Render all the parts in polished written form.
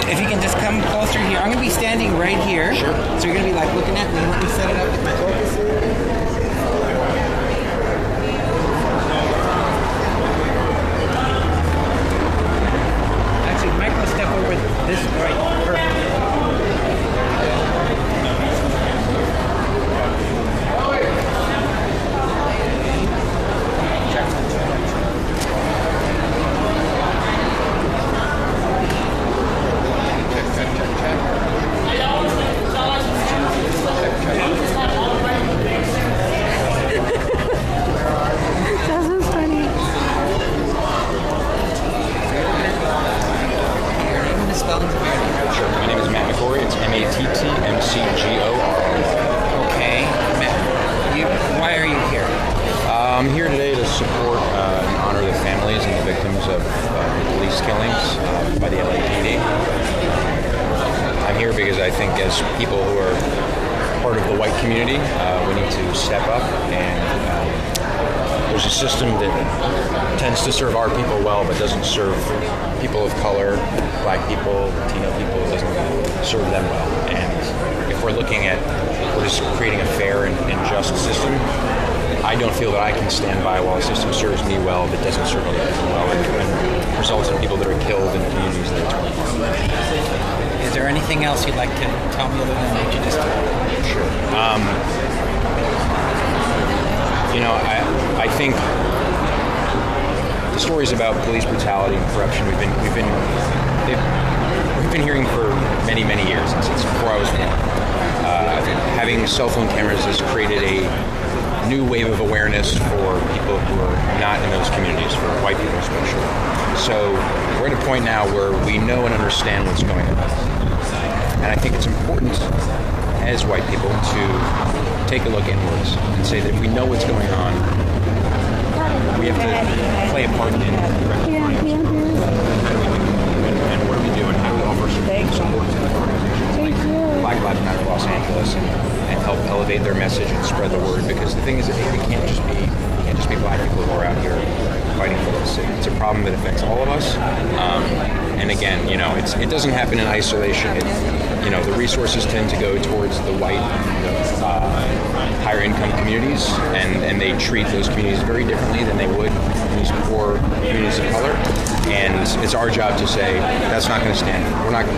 if you can just come closer here. I'm going to be standing right here. Sure. So you're going to be like looking at me. Let me set it up with my focus. Actually, Michael, step over this right. Perfect. Sure. My name is McGorry. It's MattMcGor. Okay. Matt, why are you here? I'm here today to support and honor the families and the victims of the police killings by the LAPD. I'm here because I think as people who are part of the white community, we need to step up and there's a system that tends to serve our people well but doesn't serve people of color, black people, Latino people, it doesn't serve them well. And if we're looking at just creating a fair and just system, I don't feel that I can stand by while a system serves me well but doesn't serve other people well and results in people that are killed in communities that are torn apart. Is there anything else you'd like to tell me other than what you just did? Sure. I think the stories about police brutality and corruption we've been hearing for many years since before I was born. Having cell phone cameras has created a new wave of awareness for people who are not in those communities, for white people especially. So we're at a point now where we know and understand what's going on, and I think it's important as white people to take a look inwards and say that if we know what's going on, we have to play a part in rectifying it. And what do we do and how do we offer support to organizations like Black Lives Matter Los Angeles and help elevate their message and spread the word, because the thing is that it can't just be black people who are out here fighting for this. It's a problem that affects all of us. And again, it doesn't happen in isolation. The resources tend to go towards the white, higher income communities, and they treat those communities very differently than they would these poor communities of color. And it's our job to say that's not going to stand.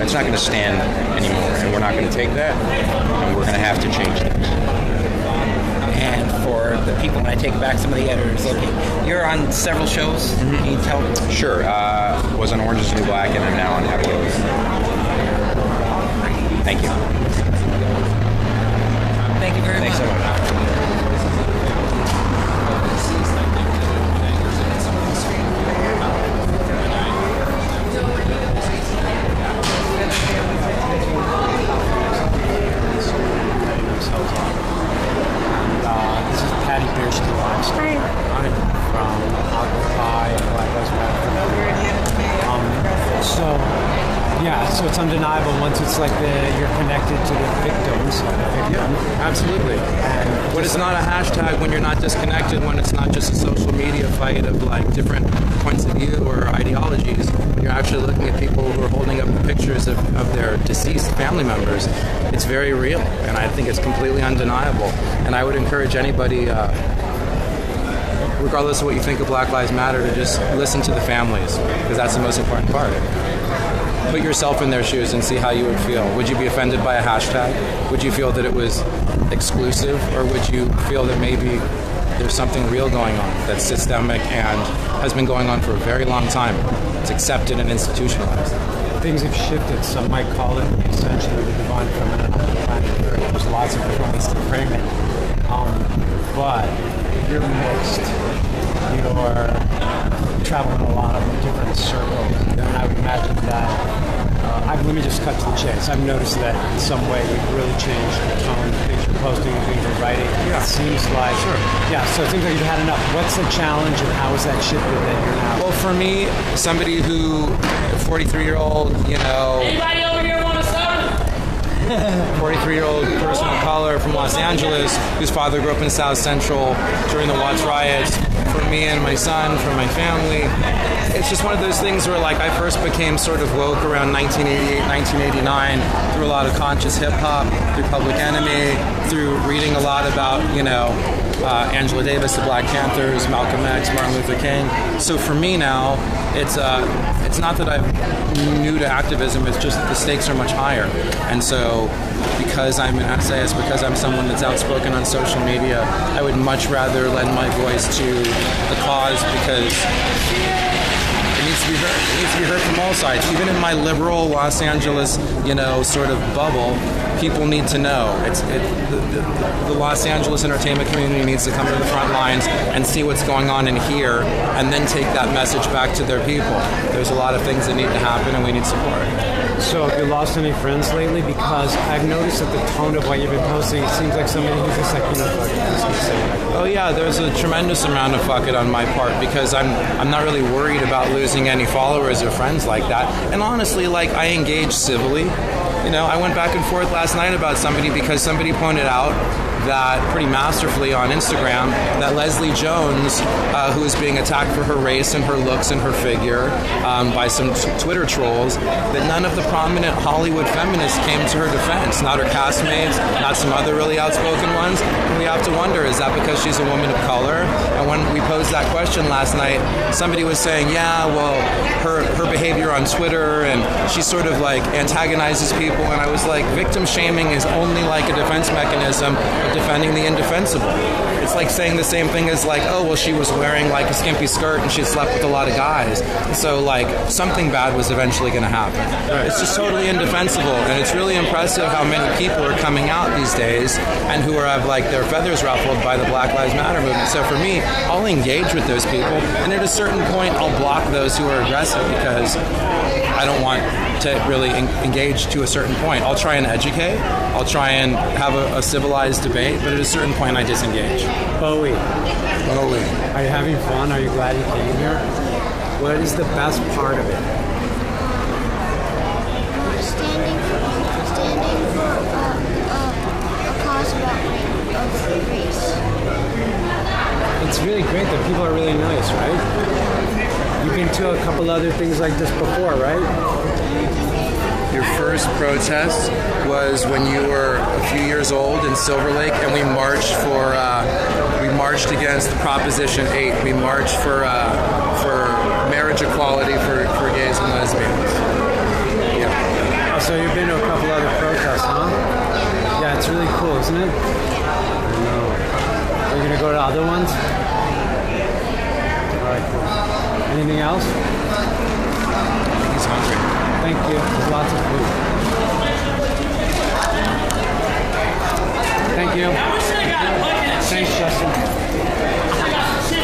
It's not going to stand anymore, and we're not going to take that, and we're going to have to change things. And for the people, when I take back some of the editors, okay, you're on several shows. Mm-hmm. Can you tell? Sure. Was on Orange Is the New Black, and I'm now on Happy Hours. Thank you. Thank you very much. Thanks so much. PMbeers. Hi. I'm from Occupy Black Lives Matter. So it's undeniable once it's like you're connected to the victims. Yeah, absolutely. When it's not a hashtag, when you're not disconnected, when it's not just a social media fight of like different points of view or ideologies, when you're actually looking at people who are holding up pictures of their deceased family members, it's very real, and I think it's completely undeniable. And I would encourage anybody, regardless of what you think of Black Lives Matter, to just listen to the families, because that's the most important part. Put yourself in their shoes and see how you would feel. Would you be offended by a hashtag? Would you feel that it was exclusive, or would you feel that maybe there's something real going on that's systemic and has been going on for a very long time? It's accepted and institutionalized. Things have shifted. Some might call it essentially the divine feminine on the planet Earth. There's lots of different ways to frame it. But you're mixed. You're traveling a lot of different circles. And I would imagine that, let me just cut to the chase. I've noticed that in some way you've really changed the tone of things you're posting and things you're writing. Yeah. It seems like, sure. Yeah, so it seems like you've had enough. What's the challenge and how has that shifted that you're now? Well, for me, somebody who, 43-year-old, Anybody over here want a soda? 43-year-old person of color from Los Angeles whose father grew up in South Central during the Watts riots. For me and my son, for my family, it's just one of those things where, like, I first became sort of woke around 1988, 1989 through a lot of conscious hip-hop, through Public Enemy, through reading a lot about, Angela Davis, the Black Panthers, Malcolm X, Martin Luther King. So for me now, it's not that I'm new to activism, it's just that the stakes are much higher. And so because I'm an essayist, because I'm someone that's outspoken on social media, I would much rather lend my voice to the cause because it needs to be heard. It needs to be heard from all sides. Even in my liberal Los Angeles, sort of bubble, people need to know. The Los Angeles entertainment community needs to come to the front lines and see what's going on in here and then take that message back to their people. There's a lot of things that need to happen and we need support. So have you lost any friends lately? Because I've noticed that the tone of what you've been posting, it seems like somebody who's just like, fuck it, just gonna say it. Oh yeah, there's a tremendous amount of fuck it on my part because I'm not really worried about losing any followers or friends like that. And honestly, I engage civilly. I went back and forth last night about somebody because somebody pointed out that pretty masterfully on Instagram that Leslie Jones, who is being attacked for her race and her looks and her figure by some Twitter trolls, that none of the prominent Hollywood feminists came to her defense, not her castmates, not some other really outspoken ones. And we have to wonder, is that because she's a woman of color? And when we posed that question last night, somebody was saying, yeah, well, her behavior on Twitter and she sort of antagonizes people. And I was like, victim shaming is only a defense mechanism of defending the indefensible. It's like saying the same thing as she was wearing a skimpy skirt and she had slept with a lot of guys. So something bad was eventually going to happen. It's just totally indefensible, and it's really impressive how many people are coming out these days and who have their feathers ruffled by the Black Lives Matter movement. So for me, I'll engage with those people, and at a certain point, I'll block those who are aggressive because I don't want to really engage to a certain point. I'll try and educate. I'll try and have a civilized debate, but at a certain point, I disengage. Bowie, are you having fun? Are you glad you came here? What is the best part of it? Standing for a cause of race. It's really great that people are really nice, right? You've been to a couple other things like this before, right? Your first protest was when you were a few years old in Silver Lake, and we marched against the Proposition 8. We marched for marriage equality for gays and lesbians. Yeah. Oh, so you've been to a couple other protests, huh? Yeah, it's really cool, isn't it? I know. Are you gonna go to other ones? All right, cool. Anything else? He's hungry. Thank you. There's lots of food. Thank you. Thanks, Justin.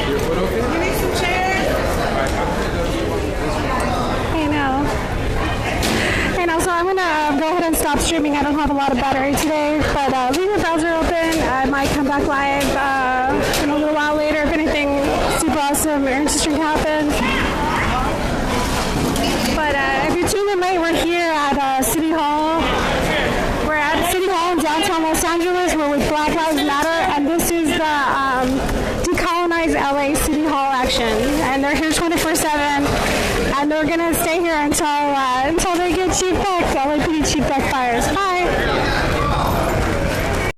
Your foot okay? We need some chairs. I know, so I'm going to go ahead and stop streaming. I don't have a lot of battery today, but leave your browser open. I might come back live in a little while later if anything super awesome or interesting happens. But if you're tuning in late, we're here at City Hall. We're at City Hall in downtown Los Angeles. We're with Black Lives Matter, and this is the Decolonize LA City Hall action. And they're here 24/7, and they're gonna stay here until they get chief back. LAPD chief back fires. Bye.